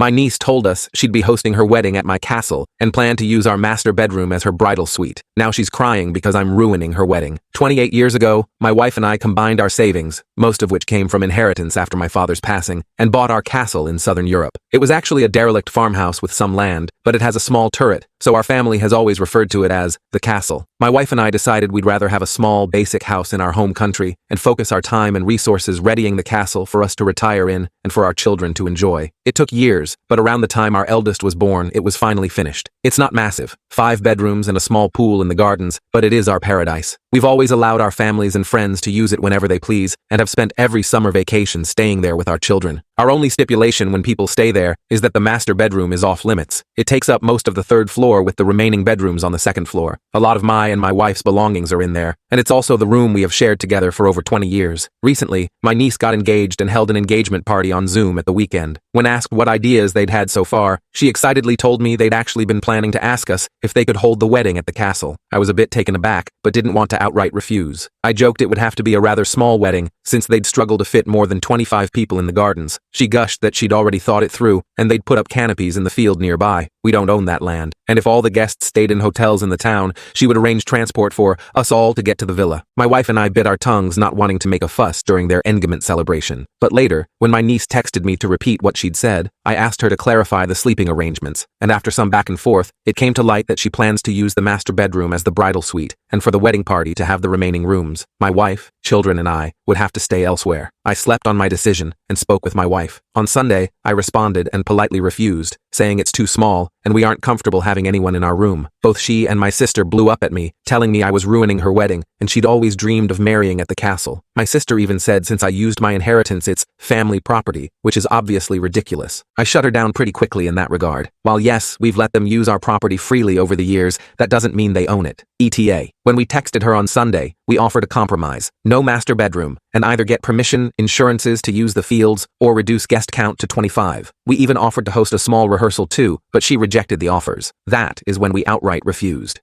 My niece told us she'd be hosting her wedding at my castle and planned to use our master bedroom as her bridal suite. Now she's crying because I'm ruining her wedding. 28 years ago, my wife and I combined our savings, most of which came from inheritance after my father's passing, and bought our castle in southern Europe. It was actually a derelict farmhouse with some land, but it has a small turret, so our family has always referred to it as the castle. My wife and I decided we'd rather have a small, basic house in our home country and focus our time and resources readying the castle for us to retire in and for our children to enjoy. It took years, but around the time our eldest was born, it was finally finished. It's not massive, 5 bedrooms and a small pool in the gardens, but it is our paradise. We've always allowed our families and friends to use it whenever they please and have spent every summer vacation staying there with our children. Our only stipulation when people stay there is that the master bedroom is off limits. It takes up most of the 3rd floor with the remaining bedrooms on the 2nd floor. A lot of my and my wife's belongings are in there, and it's also the room we have shared together for over 20 years. Recently, my niece got engaged and held an engagement party on Zoom at the weekend. When asked what ideas they'd had so far, she excitedly told me they'd actually been planning to ask us if they could hold the wedding at the castle. I was a bit taken aback, but didn't want to outright refuse. I joked it would have to be a rather small wedding, since they'd struggle to fit more than 25 people in the gardens. She gushed that she'd already thought it through, and they'd put up canopies in the field nearby. We don't own that land, and if all the guests stayed in hotels in the town, she would arrange transport for us all to get to the villa. My wife and I bit our tongues not wanting to make a fuss during their engagement celebration. But later, when my niece texted me to repeat what she'd said, I asked her to clarify the sleeping arrangements, and after some back and forth, it came to light that she plans to use the master bedroom as the bridal suite, and for the wedding party to have the remaining rooms. My wife, children, and I would have to stay elsewhere. I slept on my decision and spoke with my wife. On Sunday, I responded and politely refused, saying it's too small and we aren't comfortable having anyone in our room. Both she and my sister blew up at me, telling me I was ruining her wedding and she'd always dreamed of marrying at the castle. My sister even said since I used my inheritance it's family property, which is obviously ridiculous. I shut her down pretty quickly in that regard. While yes, we've let them use our property freely over the years, that doesn't mean they own it. ETA. When we texted her on Sunday, we offered a compromise. No master bedroom, and either get permission, insurances to use the fields, or reduce guest count to 25. We even offered to host a small rehearsal too, but she rejected the offers. That is when we outright refused.